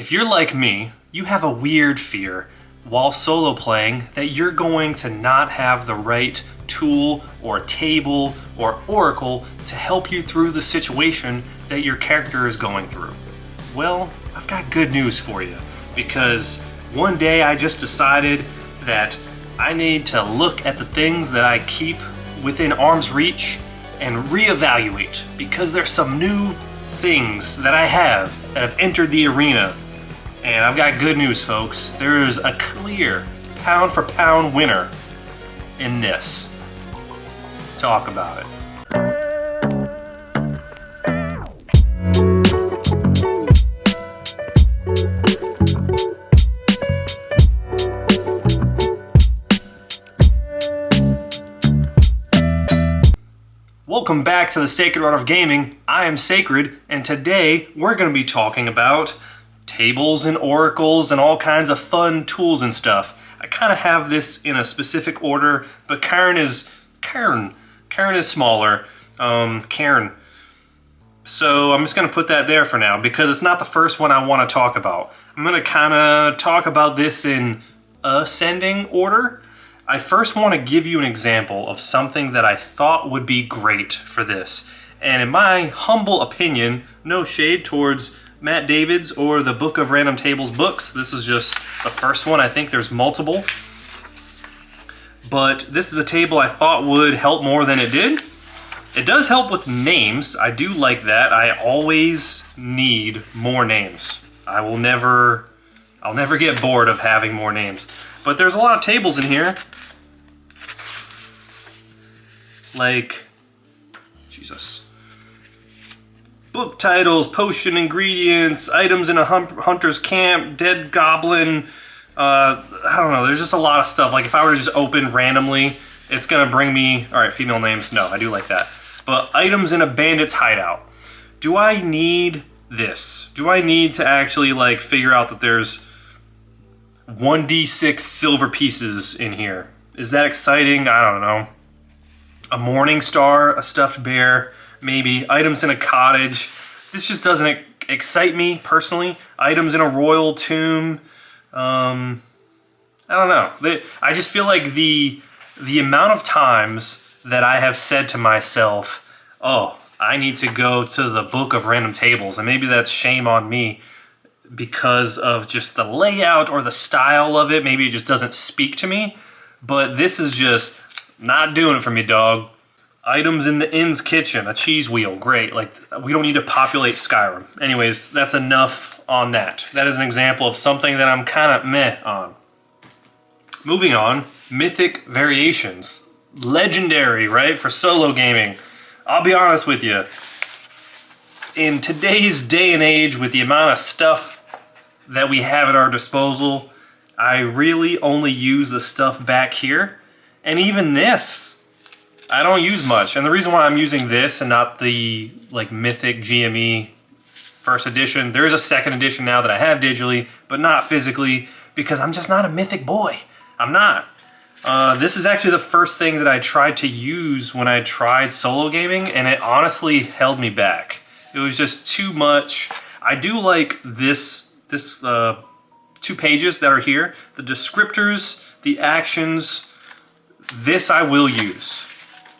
If you're like me, you have a weird fear while solo playing that you're going to not have the right tool or table or oracle to help you through the situation that your character is going through. Well, I've got good news for you, because one day I just decided that I need to look at the things that I keep within arm's reach and reevaluate, because there's some new things that I have that have entered the arena. And I've got good news, folks. There's a clear pound for pound winner in this. Let's talk about it. Welcome back to the Sacred Art of Gaming. I am Sacred, and today we're going to be talking about tables and oracles and all kinds of fun tools and stuff. I kind of have this in a specific order, but Karen is smaller. Karen. So I'm just going to put that there for now, because it's not the first one I want to talk about. I'm going to kind of talk about this in ascending order. I first want to give you an example of something that I thought would be great for this. And in my humble opinion, no shade towards Matt David's or the Book of Random Tables books. This is just the first one. I think there's multiple. But this is a table I thought would help more than it did. It does help with names. I do like that. I always need more names. I'll never get bored of having more names. But there's a lot of tables in here. Like, Jesus. Book titles, potion ingredients, items in a hunter's camp, dead goblin. I don't know, there's just a lot of stuff. Like if I were to just open randomly, it's gonna bring me, all right, female names, no, I do like that. But items in a bandit's hideout. Do I need this? Do I need to actually like figure out that there's 1d6 silver pieces in here? Is that exciting? I don't know. A morning star, a stuffed bear, maybe. Items in a cottage. This just doesn't excite me personally. Items in a royal tomb. I don't know. I just feel like the amount of times that I have said to myself, oh, I need to go to the Book of Random Tables, and maybe that's shame on me because of just the layout or the style of it. Maybe it just doesn't speak to me, but this is just not doing it for me, dog. Items in the inn's kitchen, a cheese wheel, great. Like, we don't need to populate Skyrim. Anyways, that's enough on that. That is an example of something that I'm kind of meh on. Moving on, Mythic variations. Legendary, right, for solo gaming. I'll be honest with you. In today's day and age, with the amount of stuff that we have at our disposal, I really only use the stuff back here. And even this, I don't use much. And the reason why I'm using this and not the like Mythic GME first edition, there is a second edition now that I have digitally, but not physically, because I'm just not a Mythic boy. I'm not. This is actually the first thing that I tried to use when I tried solo gaming, and it honestly held me back. It was just too much. I do like this 2 pages that are here, the descriptors, the actions. This I will use.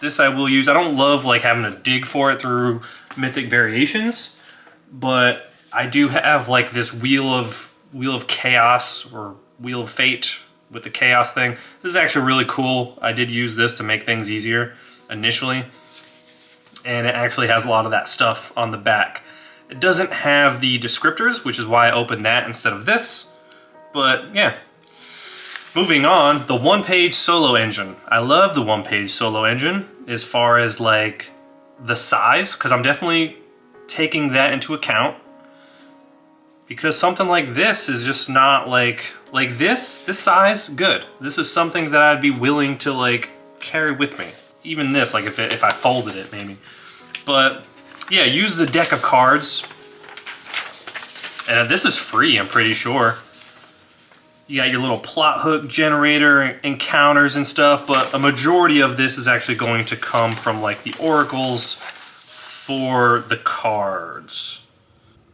This I will use. I don't love like having to dig for it through Mythic variations, but I do have like this wheel of chaos or wheel of fate with the chaos thing. This is actually really cool. I did use this to make things easier initially, and it actually has a lot of that stuff on the back. It doesn't have the descriptors, which is why I opened that instead of this, but yeah. Moving on, the one-page solo engine. I love the one-page solo engine as far as like the size, because I'm definitely taking that into account. Because something like this is just not like this size, good. This is something that I'd be willing to like carry with me. Even this, like if I folded it maybe. But yeah, use the deck of cards. And this is free, I'm pretty sure. You got your little plot hook generator, encounters and stuff, but a majority of this is actually going to come from like the oracles for the cards.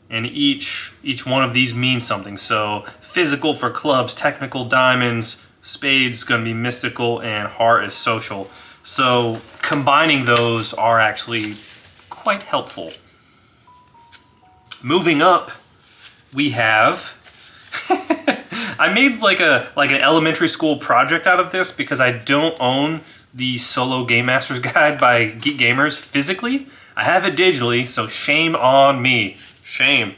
And each one of these means something. So physical for clubs, technical diamonds, spades is going to be mystical, and heart is social. So combining those are actually quite helpful. Moving up, we have I made like an elementary school project out of this because I don't own the Solo Game Master's Guide by Geek Gamers physically. I have it digitally, so shame on me. Shame.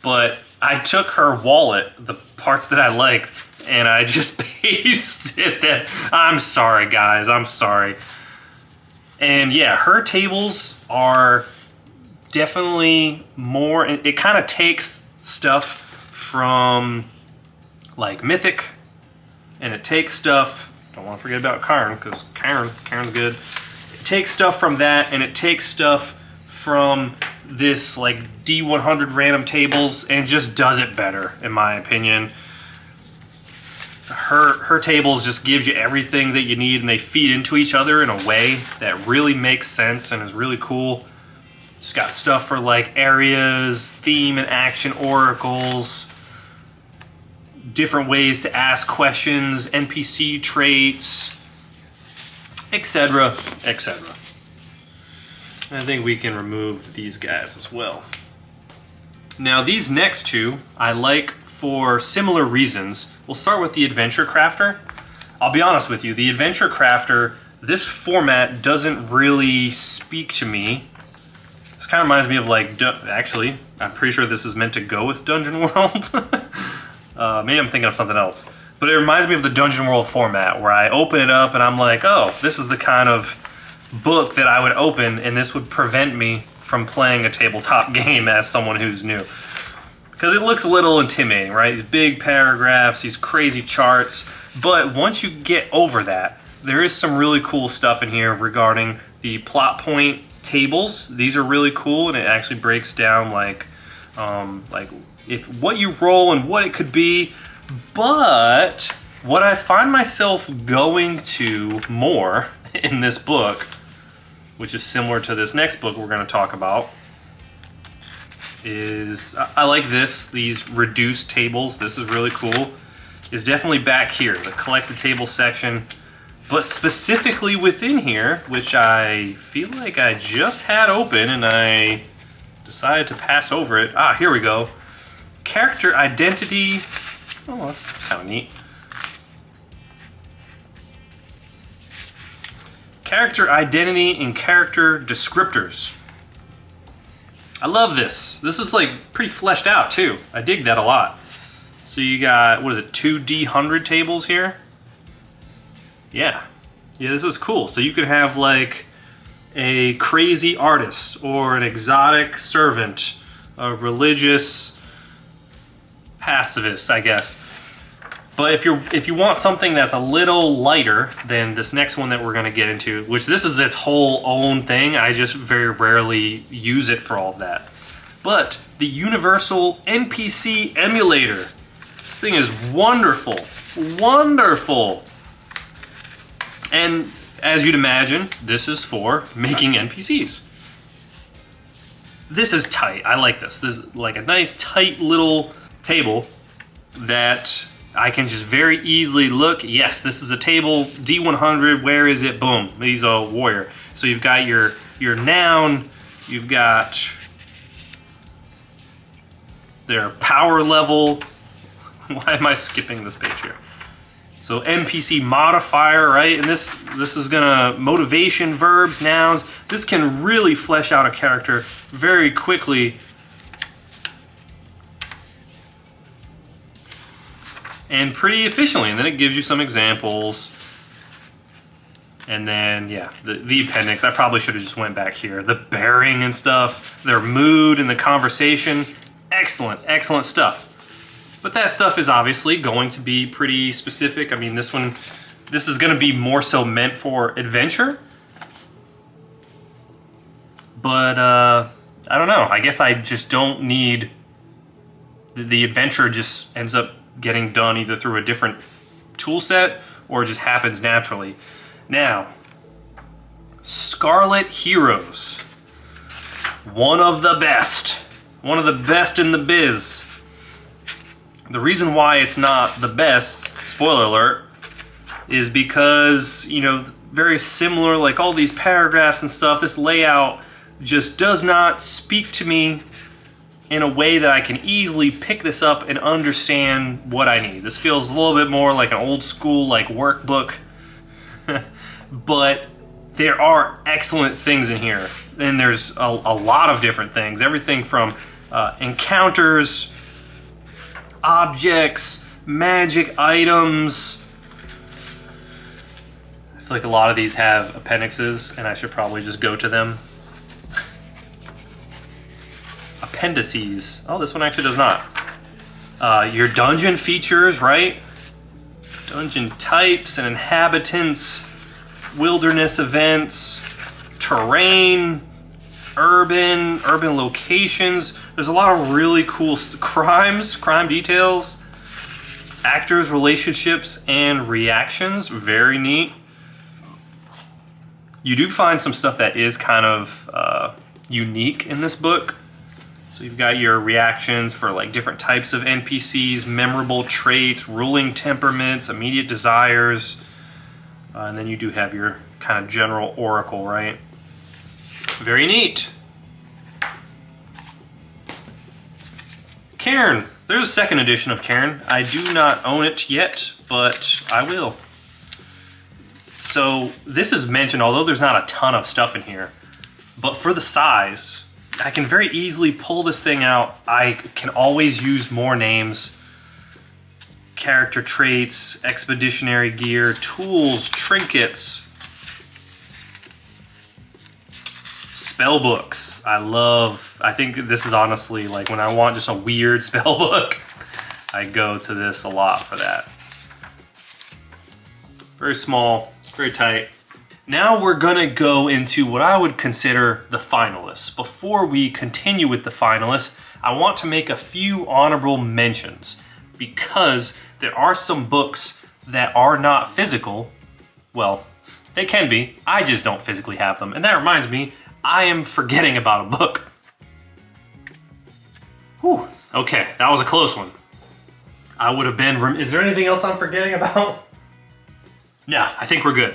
But I took her wallet, the parts that I liked, and I just pasted that. I'm sorry, guys. I'm sorry. And yeah, her tables are definitely more... It kind of takes stuff from like Mythic, and it takes stuff... Don't want to forget about Karn, because Karn's good. It takes stuff from that, and it takes stuff from this like D100 random tables, and just does it better, in my opinion. Her tables just gives you everything that you need, and they feed into each other in a way that really makes sense and is really cool. She's got stuff for like areas, theme and action oracles, different ways to ask questions, NPC traits, etc., etc. I think we can remove these guys as well. Now these next two I like for similar reasons. We'll start with the Adventure Crafter. I'll be honest with you, the Adventure Crafter, this format doesn't really speak to me. This kind of reminds me of like, actually, I'm pretty sure this is meant to go with Dungeon World. Maybe I'm thinking of something else. But it reminds me of the Dungeon World format where I open it up and I'm like, oh, this is the kind of book that I would open, and this would prevent me from playing a tabletop game as someone who's new. Because it looks a little intimidating, right? These big paragraphs, these crazy charts. But once you get over that, there is some really cool stuff in here regarding the plot point tables. These are really cool, and it actually breaks down like if what you roll and what it could be. But what I find myself going to more in this book, which is similar to this next book we're going to talk about, is I like these reduced tables. This is really cool. Is definitely back here, the collect the table section, but specifically within here, which I feel like I just had open and I decided to pass over it. Ah, here we go. Character identity. Oh, that's kind of neat. Character identity and character descriptors. I love this. This is like pretty fleshed out too. I dig that a lot. So you got, what is it, 2 D100 tables here? Yeah. Yeah, this is cool. So you could have like a crazy artist or an exotic servant, a religious pacifist, I guess. But if you want something that's a little lighter than this next one that we're going to get into, which this is its whole own thing, I just very rarely use it for all of that. But the Universal NPC Emulator. This thing is wonderful. Wonderful. And as you'd imagine, this is for making NPCs. This is tight. I like this. This is like a nice tight little table that I can just very easily look. Yes, this is a table, D100, where is it? Boom, he's a warrior. So you've got your noun, you've got their power level. Why am I skipping this page here? So NPC modifier, right? And this is gonna, motivation, verbs, nouns. This can really flesh out a character very quickly. And pretty efficiently, and then it gives you some examples. And then, yeah, the appendix, I probably should have just went back here. The bearing and stuff, their mood and the conversation, excellent, excellent stuff. But that stuff is obviously going to be pretty specific. I mean, this is gonna be more so meant for adventure. But, I don't know, I guess I just don't need, the adventure just ends up getting done either through a different tool set or it just happens naturally. Now, Scarlet Heroes. One of the best. One of the best in the biz. The reason why it's not the best, spoiler alert, is because, you know, very similar, like all these paragraphs and stuff, this layout just does not speak to me in a way that I can easily pick this up and understand what I need. This feels a little bit more like an old school like workbook, but there are excellent things in here. And there's a lot of different things, everything from encounters, objects, magic items. I feel like a lot of these have appendixes and I should probably just go to them. Appendices. Oh, this one actually does not. Your dungeon features, right? Dungeon types and inhabitants, wilderness events, terrain, urban locations. There's a lot of really cool crime details, actors, relationships, and reactions. Very neat. You do find some stuff that is kind of unique in this book. So you've got your reactions for like different types of NPCs, memorable traits, ruling temperaments, immediate desires, and then you do have your kind of general oracle, right? Very neat. Cairn. There's a second edition of Cairn. I do not own it yet, but I will. So this is mentioned, although there's not a ton of stuff in here, but for the size, I can very easily pull this thing out. I can always use more names, character traits, expeditionary gear, tools, trinkets, spell books. I think this is honestly like when I want just a weird spell book, I go to this a lot for that. Very small, very tight. Now we're gonna go into what I would consider the finalists. Before we continue with the finalists, I want to make a few honorable mentions because there are some books that are not physical. Well, they can be, I just don't physically have them. And that reminds me, I am forgetting about a book. Whew, okay, that was a close one. I would have been, is there anything else I'm forgetting about? No, I think we're good.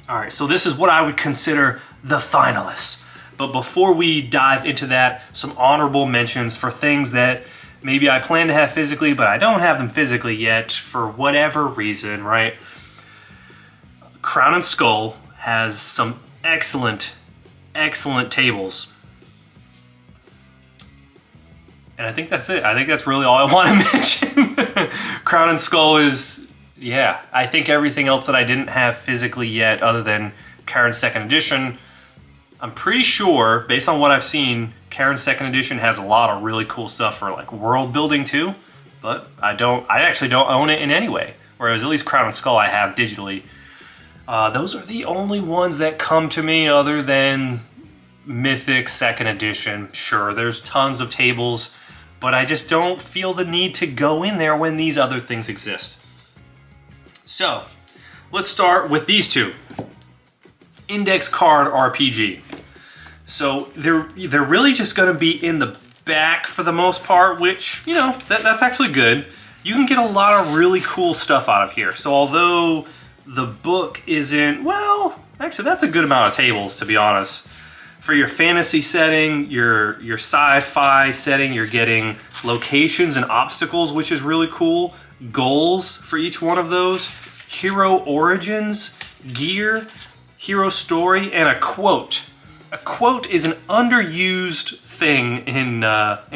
All right, so this is what I would consider the finalists. But before we dive into that, some honorable mentions for things that maybe I plan to have physically, but I don't have them physically yet for whatever reason, right? Crown and Skull has some excellent tables. And I think that's it. I think that's really all I want to mention. Crown and Skull is... yeah, I think everything else that I didn't have physically yet, other than Karen's second edition, I'm pretty sure, based on what I've seen, Karen's second edition has a lot of really cool stuff for like world building too, but I actually don't own it in any way. Whereas at least Crown and Skull I have digitally. Those are the only ones that come to me other than Mythic second edition. Sure, there's tons of tables, but I just don't feel the need to go in there when these other things exist. So, let's start with these two. Index Card RPG. So, they're really just going to be in the back for the most part, which, you know, that's actually good. You can get a lot of really cool stuff out of here. So, although the book isn't, well, actually that's a good amount of tables, to be honest. For your fantasy setting, your sci-fi setting, you're getting locations and obstacles, which is really cool. Goals for each one of those. Hero origins, gear, hero story, and a quote. A quote is an underused thing in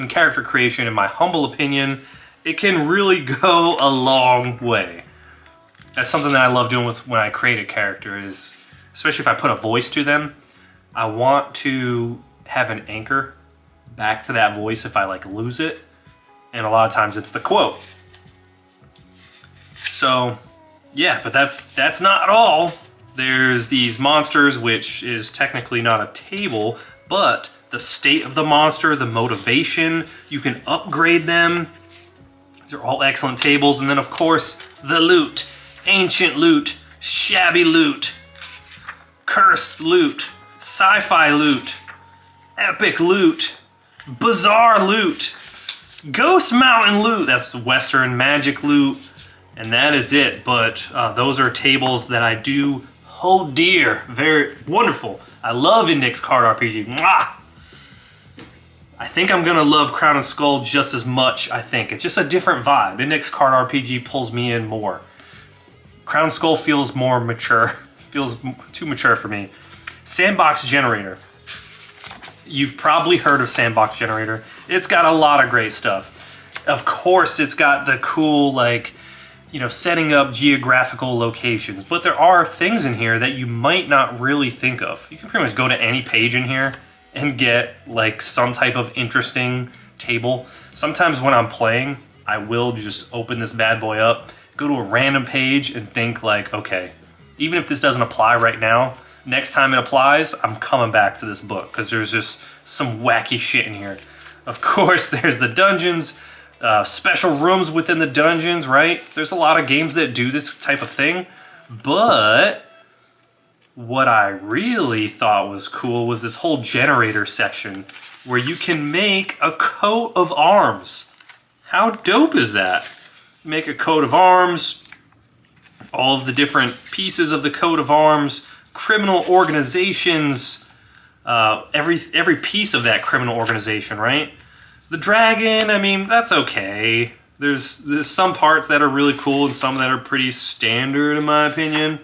character creation, in my humble opinion. It can really go a long way. That's something that I love doing with when I create a character is, especially if I put a voice to them, I want to have an anchor back to that voice if I like lose it. And a lot of times it's the quote. So, yeah, but that's not all. There's these monsters, which is technically not a table, but the state of the monster, the motivation, you can upgrade them. These are all excellent tables. And then, of course, the loot. Ancient loot, shabby loot, cursed loot, sci-fi loot, epic loot, Bizarre loot. Ghost Mountain loot. That's Western magic loot. And that is it. But those are tables that I do hold dear. Very wonderful. I love Index Card RPG. Mwah! I think I'm gonna love Crown and Skull just as much, I think. It's just a different vibe. Index Card RPG pulls me in more. Crown and Skull feels more mature. Feels too mature for me. Sandbox Generator. You've probably heard of Sandbox Generator. It's got a lot of great stuff. Of course, it's got the cool, like, you know, setting up geographical locations. But there are things in here that you might not really think of. You can pretty much go to any page in here and get like some type of interesting table. Sometimes when I'm playing, I will just open this bad boy up, go to a random page and think like, okay, even if this doesn't apply right now, next time it applies, I'm coming back to this book because there's just some wacky shit in here. Of course, there's the dungeons, special rooms within the dungeons, right? There's a lot of games that do this type of thing, but what I really thought was cool was this whole generator section where you can make a coat of arms. How dope is that? Make a coat of arms, all of the different pieces of the coat of arms, criminal organizations, every piece of that criminal organization, right? The dragon, I mean, that's okay. There's some parts that are really cool and some that are pretty standard in my opinion.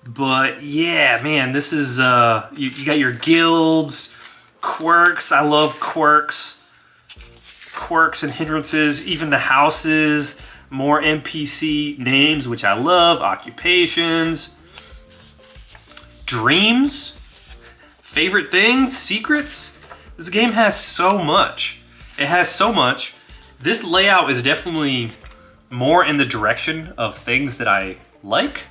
But yeah, man, this is, you got your guilds, quirks, I love quirks. Quirks and hindrances, even the houses, more NPC names, which I love, occupations, dreams, favorite things, secrets. This game has so much. It has so much. This layout is definitely more in the direction of things that I like,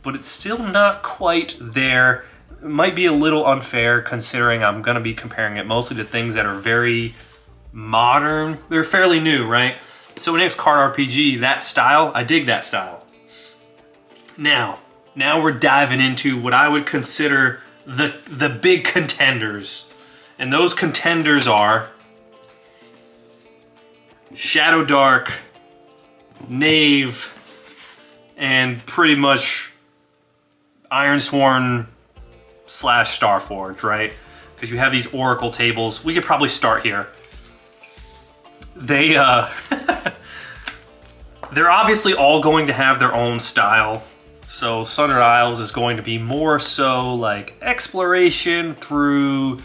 but it's still not quite there. It might be a little unfair considering I'm gonna be comparing it mostly to things that are very modern. They're fairly new, right? So Index Card RPG, that style, I dig that style. Now we're diving into what I would consider the big contenders. And those contenders are Shadow Dark, Knave, and pretty much Ironsworn / Starforge, right? Because you have these Oracle tables. We could probably start here. They're obviously all going to have their own style. So Sundered Isles is going to be more so like exploration through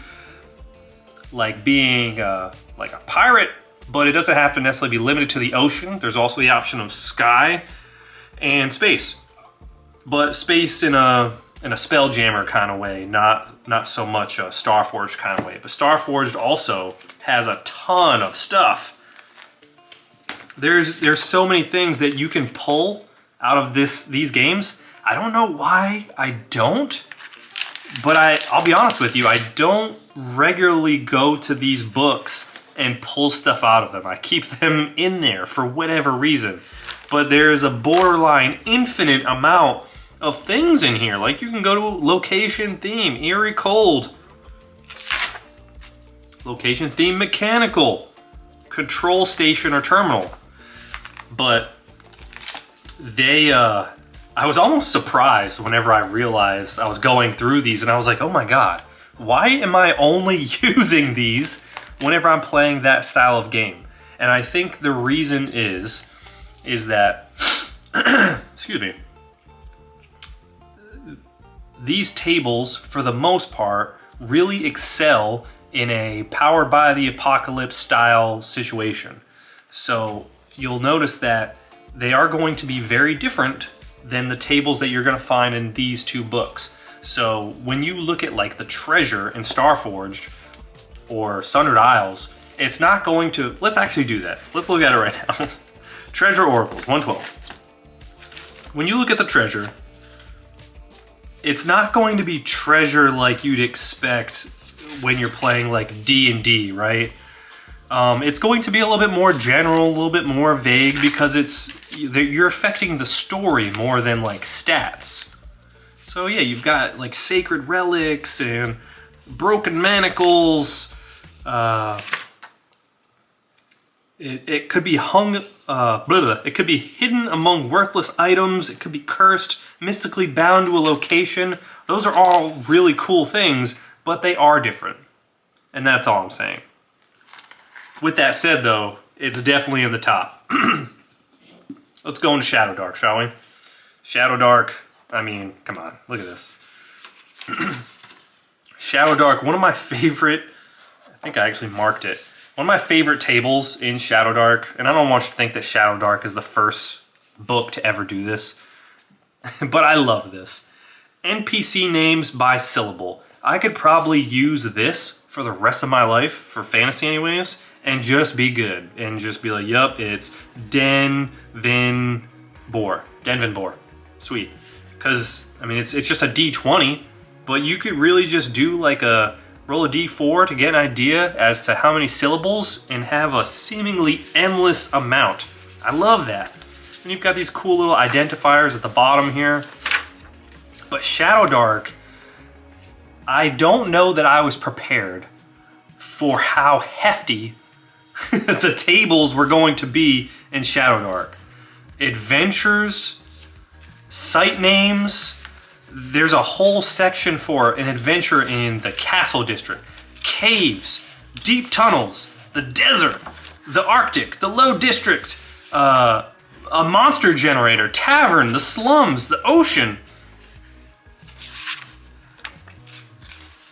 like being like a pirate, but it doesn't have to necessarily be limited to the ocean. There's also the option of sky and space. But space in a Spelljammer kind of way, not so much a Starforged kind of way. But Starforged also has a ton of stuff. There's so many things that you can pull out of these games. I don't know why I don't, but I'll be honest with you, I don't regularly go to these books and pull stuff out of them. I keep them in there for whatever reason. But there's a borderline infinite amount of things in here. Like you can go to location theme, eerie cold. Location theme mechanical. Control station or terminal. But I was almost surprised whenever I realized I was going through these and I was like, oh my God, why am I only using these whenever I'm playing that style of game? And I think the reason is that, excuse me, these tables, for the most part, really excel in a Powered by the Apocalypse style situation. So you'll notice that they are going to be very different than the tables that you're going to find in these two books. So when you look at like the treasure in Starforged or Sundered Isles, it's not going to, let's actually do that. Let's look at it right now. Treasure Oracles, 112. When you look at the treasure, it's not going to be treasure like you'd expect when you're playing like D&D, right? It's going to be a little bit more general, a little bit more vague because you're affecting the story more than like stats. So yeah, you've got like sacred relics and broken manacles, It could be hung, it could be hidden among worthless items. It could be cursed, mystically bound to a location. Those are all really cool things, but they are different. And that's all I'm saying. With that said, though, it's definitely in the top. Let's go into Shadow Dark, shall we? Shadow Dark, I mean, come on, look at this. Shadow Dark, one of my favorite, I think I actually marked it. One of my favorite tables in Shadow Dark, and I don't want you to think that Shadow Dark is the first book to ever do this, but I love this. NPC names by syllable. I could probably use this for the rest of my life, for fantasy anyways, and just be good. And just be like, yup, it's Denvin Boar. Sweet. Because, I mean, it's just a D20, but you could really just do like roll a D4 to get an idea as to how many syllables and have a seemingly endless amount. I love that. And you've got these cool little identifiers at the bottom here. But Shadow Dark, I don't know that I was prepared for how hefty the tables were going to be in Shadow Dark. Adventures, site names. There's a whole section for an adventure in the Castle District, caves, deep tunnels, the desert, the Arctic, the Low District, a monster generator, tavern, the slums, the ocean.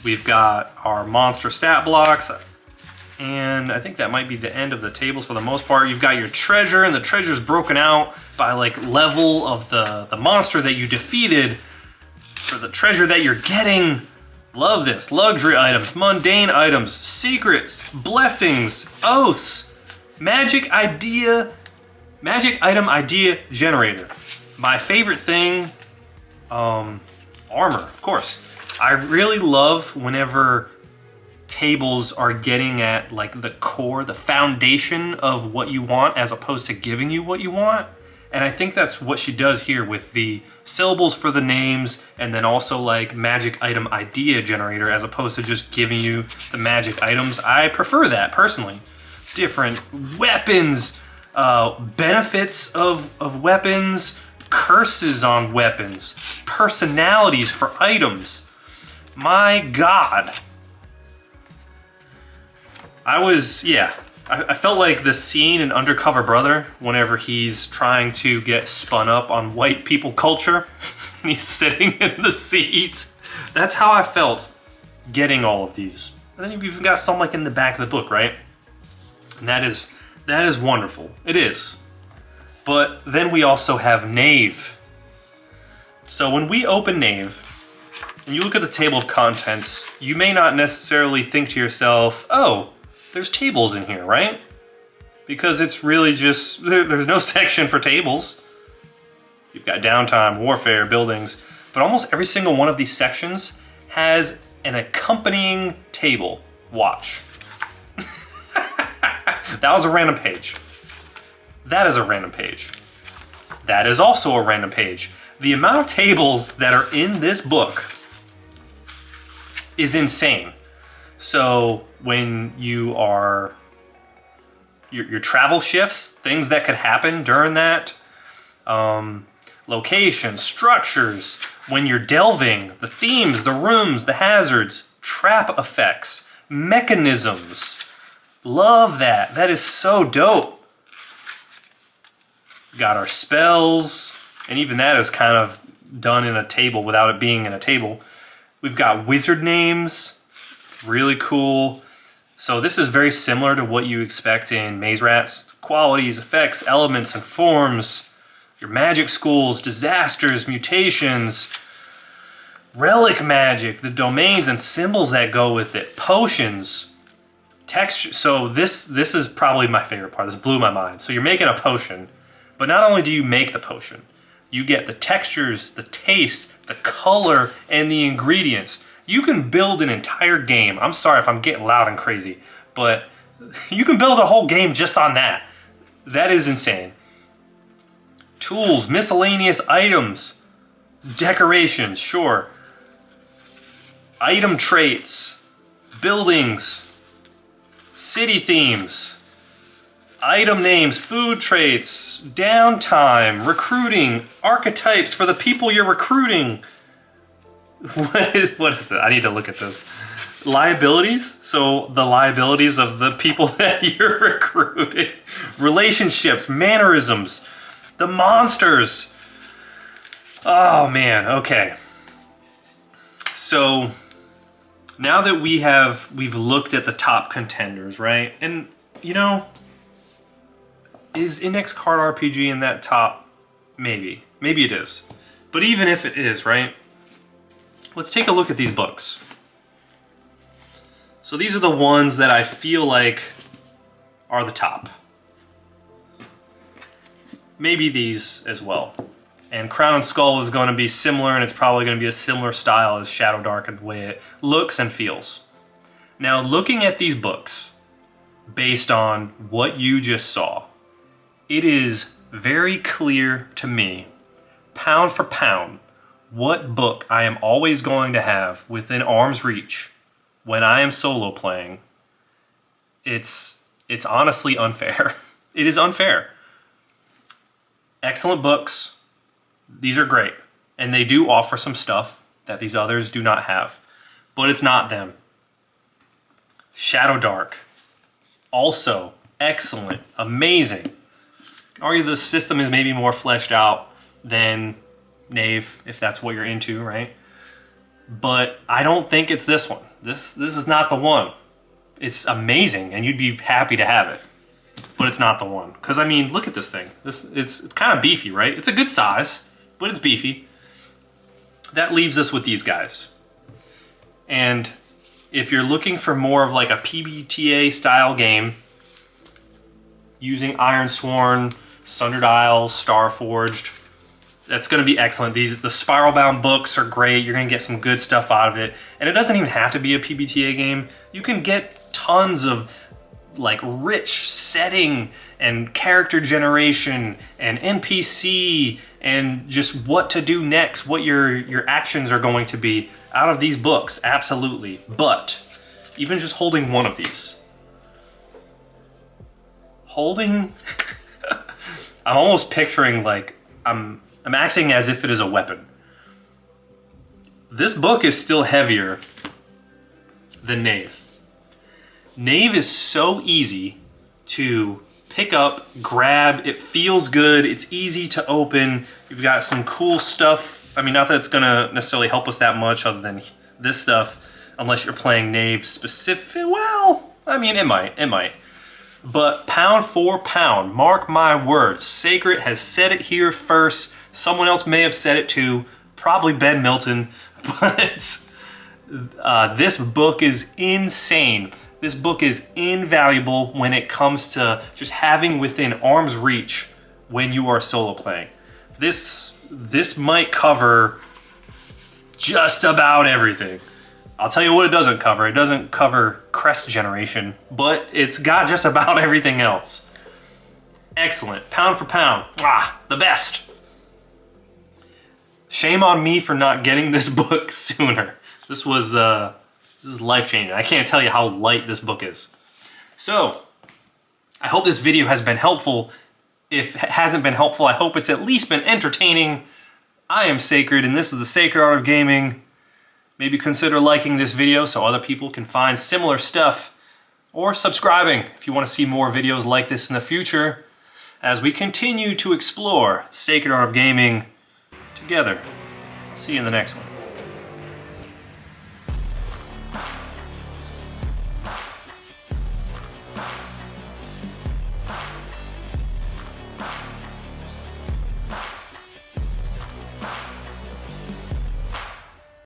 We've got our monster stat blocks, and I think that might be the end of the tables for the most part. You've got your treasure, and the treasure's broken out by like level of the monster that you defeated. For the treasure that you're getting. Love this. Luxury items, mundane items, secrets, blessings, oaths, magic item idea generator. My favorite thing, armor, of course. I really love whenever tables are getting at like the core, the foundation of what you want as opposed to giving you what you want. And I think that's what she does here with the syllables for the names and then also like magic item idea generator as opposed to just giving you the magic items. I prefer that personally. Different weapons, benefits of weapons, curses on weapons, personalities for items. My God. I felt like the scene in Undercover Brother whenever he's trying to get spun up on white people culture and he's sitting in the seat. That's how I felt getting all of these. And then you've even got some like in the back of the book, right? And that is wonderful. It is. But then we also have Knave. So when we open Knave and you look at the table of contents, you may not necessarily think to yourself, oh, there's tables in here, right? Because it's really just, there's no section for tables. You've got downtime, warfare, buildings, but almost every single one of these sections has an accompanying table. Watch. That was a random page. That is a random page. That is also a random page. The amount of tables that are in this book is insane. So when you are, your travel shifts, things that could happen during that, locations, structures, when you're delving, the themes, the rooms, the hazards, trap effects, mechanisms. Love that. That is so dope. Got our spells, and even that is kind of done in a table without it being in a table. We've got wizard names. Really cool. So this is very similar to what you expect in Maze Rats. Qualities, effects, elements, and forms. Your magic schools, disasters, mutations, relic magic, the domains and symbols that go with it, potions, texture. So this is probably my favorite part. This blew my mind. So you're making a potion, but not only do you make the potion, you get the textures, the taste, the color, and the ingredients. You can build an entire game. I'm sorry if I'm getting loud and crazy, but you can build a whole game just on that. That is insane. Tools, miscellaneous items, decorations, sure. Item traits, buildings, city themes, Item names, food traits, downtime, recruiting, archetypes for the people you're recruiting. What is that? I need to look at this. Liabilities? So the liabilities of the people that you're recruiting. Relationships, mannerisms, the monsters. Oh man, okay. So now that we've looked at the top contenders, right? And you know, is Index Card RPG in that top? Maybe. Maybe it is. But even if it is, right? Let's take a look at these books. So these are the ones that I feel like are the top. Maybe these as well. And Crown and Skull is going to be similar, and it's probably going to be a similar style as Shadow Dark in the way it looks and feels. Now, looking at these books, based on what you just saw, it is very clear to me, pound for pound, what book I am always going to have within arm's reach when I am solo playing. It's honestly unfair. It is unfair. Excellent books. These are great. And they do offer some stuff that these others do not have. But it's not them. Shadow Dark. Also excellent. Amazing. Argue the system is maybe more fleshed out than Knave, if that's what you're into, right? But I don't think it's this one. This is not the one. It's amazing, and you'd be happy to have it. But it's not the one. Because, I mean, look at this thing. It's kind of beefy, right? It's a good size, but it's beefy. That leaves us with these guys. And if you're looking for more of like a PBTA style game, using Iron Sworn, Sundered Isles, Starforged, that's going to be excellent. The Spiral Bound books are great. You're going to get some good stuff out of it. And it doesn't even have to be a PBTA game. You can get tons of like rich setting and character generation and NPC and just what to do next, what your actions are going to be out of these books. Absolutely. But even just holding one of these. I'm almost picturing like I'm acting as if it is a weapon. This book is still heavier than Knave. Knave is so easy to pick up, grab, it feels good, it's easy to open, you've got some cool stuff. I mean, not that it's gonna necessarily help us that much other than this stuff, unless you're playing Knave specific. Well, I mean, it might. But pound for pound, mark my words, Sacred has said it here first. Someone else may have said it too, probably Ben Milton, but this book is insane. This book is invaluable when it comes to just having within arm's reach when you are solo playing. This might cover just about everything. I'll tell you what it doesn't cover. It doesn't cover crest generation, but it's got just about everything else. Excellent. Pound for pound. The best. Shame on me for not getting this book sooner. This is life-changing. I can't tell you how light this book is. So, I hope this video has been helpful. If it hasn't been helpful, I hope it's at least been entertaining. I am Sacred, and this is the Sacred Art of Gaming. Maybe consider liking this video so other people can find similar stuff, or subscribing if you want to see more videos like this in the future as we continue to explore the Sacred Art of Gaming together. I'll see you in the next one.